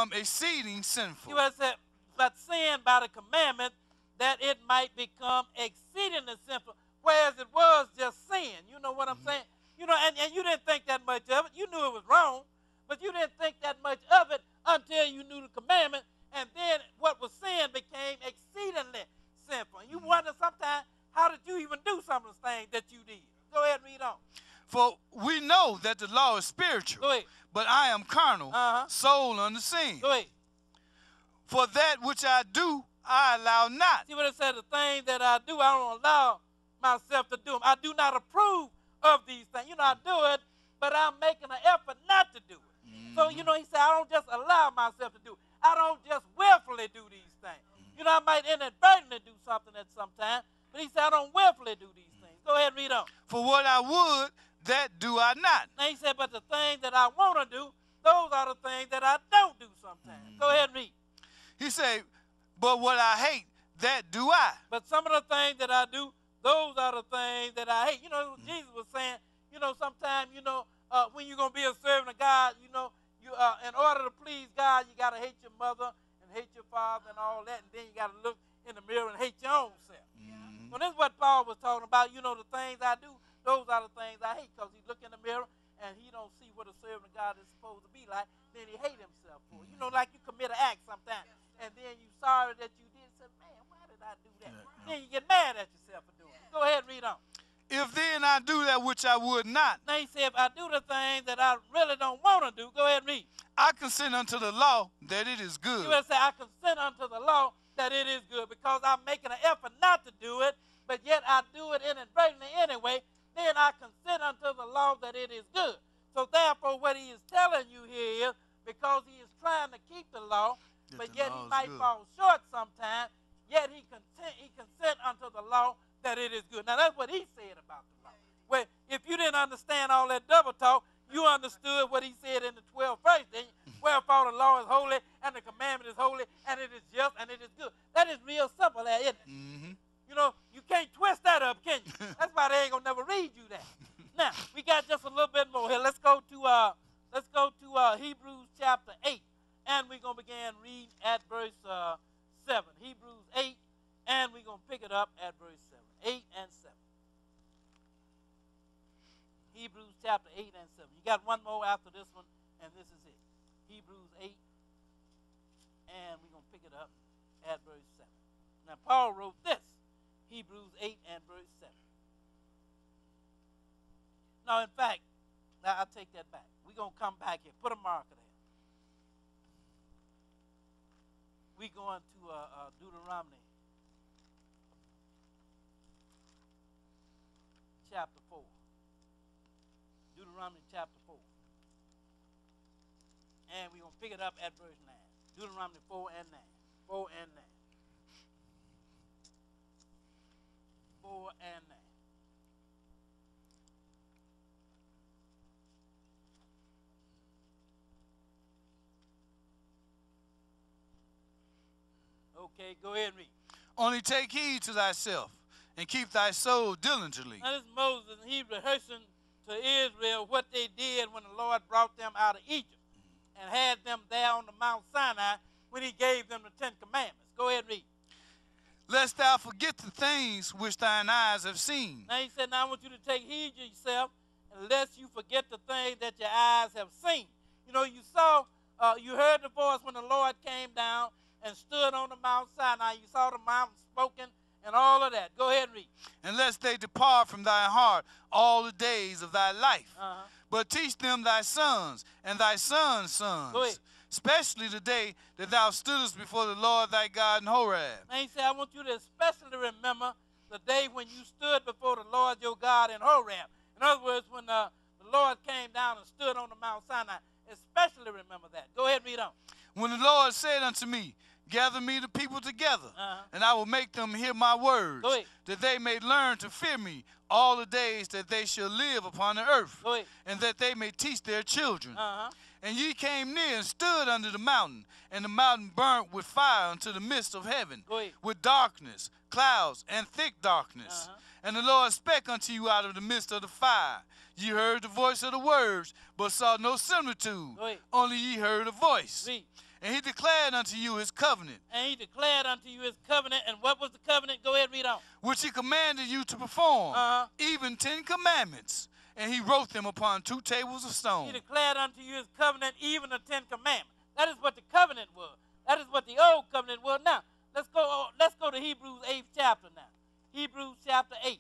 exceeding sinful. See what it said? But sin by the commandment, that it might become exceedingly sinful, whereas it was just sin. You know what I'm saying? You know, and you didn't think that much of it. You knew it was wrong, but you didn't think that much of it until you knew the commandment, and then what was sin became exceedingly sinful. And you wonder sometimes, how did you even do some of the things that you did? Go ahead and read on. For we know that the law is spiritual, but I am carnal, sold under sin. Go ahead. For that which I do, I allow not. See what it said? The things that I do, I don't allow myself to do them. I do not approve of these things. You know, I do it, but I'm making an effort not to do it. So, you know, he said, I don't just allow myself to do it. I don't just willfully do these things. You know, I might inadvertently do something at some time, but he said, I don't willfully do these things. Go ahead and read on. For what I would, that do I not. Now he said, but the things that I want to do, those are the things that I don't do sometimes. Go ahead and read. He said, but what I hate, that do I. But some of the things that I do, those are the things that I hate. You know, Jesus was saying, you know, sometimes, you know, when you're going to be a servant of God, you know, you in order to please God, you got to hate your mother and hate your father and all that, and then you got to look in the mirror and hate your own self. So this is what Paul was talking about. You know, the things I do, those are the things I hate, because he look in the mirror and he don't see what a servant of God is supposed to be like, then he hate himself for it. You know, like you commit an act sometimes, and then you sorry that you did, say, man, why did I do that? Then you get mad at yourself for doing it. Go ahead and read on. If then I do that which I would not. Now he said, if I do the things that I really don't want to do, go ahead and read. I consent unto the law that it is good. You would say, I consent unto the law that it is good, because I'm making an effort not to do it, but yet I do it inadvertently anyway. Then I consent unto the law that it is good. So therefore, what he is telling you here is, because he is trying to keep the law, but yet he might fall short sometimes, yet he consent unto the law that it is good. Now that's what he said about the law. Well, if you didn't understand all that double talk, you understood what he said in the 12th verse. Then, wherefore the law is holy, and the commandment is holy, and it is just, and it is good. That is real simple there, isn't it? You know, you can't twist that up, can you? That's why they ain't gonna never read you that. Now, we got just a little bit more here. Let's go to Hebrews chapter 8, and we're gonna begin reading at verse 7. Hebrews 8, and we're gonna pick it up at verse 7. 8 and 7. Hebrews chapter 8 and 7. You got one more after this one, and this is it. Hebrews 8, and we're gonna pick it up at verse 7. Now, Paul wrote this. Hebrews 8 and verse 7. No, in fact, I'll take that back. We're going to come back here. Put a marker there. We're going to Deuteronomy chapter 4. Deuteronomy chapter 4. And we're going to pick it up at verse 9. Deuteronomy 4 and 9. 4 and 9. 4 and 9. Okay, go ahead and read. Only take heed to thyself, and keep thy soul diligently. Now this is Moses, and he's rehearsing to Israel what they did when the Lord brought them out of Egypt and had them there on the Mount Sinai when he gave them the 10 Commandments. Go ahead and read. Lest thou forget the things which thine eyes have seen. Now he said, now I want you to take heed to yourself, lest you forget the things that your eyes have seen. You know, you saw, you heard the voice when the Lord came down and stood on the Mount Sinai. You saw the mountain spoken and all of that. Go ahead and read. And lest they depart from thy heart all the days of thy life. But teach them thy sons and thy sons' sons. Go ahead. Especially the day that thou stoodest before the Lord thy God in Horeb. Now he said, I want you to especially remember the day when you stood before the Lord your God in Horeb. In other words, when the Lord came down and stood on the Mount Sinai. Especially remember that. Go ahead and read on. When the Lord said unto me, gather me the people together, and I will make them hear my words, that they may learn to fear me all the days that they shall live upon the earth, and that they may teach their children. And ye came near and stood under the mountain, and the mountain burnt with fire unto the midst of heaven, with darkness, clouds, and thick darkness. And the Lord spake unto you out of the midst of the fire. Ye heard the voice of the words, but saw no similitude, only ye heard a voice. And he declared unto you his covenant. And he declared unto you his covenant. And what was the covenant? Go ahead, read on. Which he commanded you to perform, even 10 commandments. And he wrote them upon 2 tables of stone. He declared unto you his covenant, even the 10 commandments. That is what the covenant was. That is what the old covenant was. Now, let's go to Hebrews 8th chapter now. Hebrews chapter 8.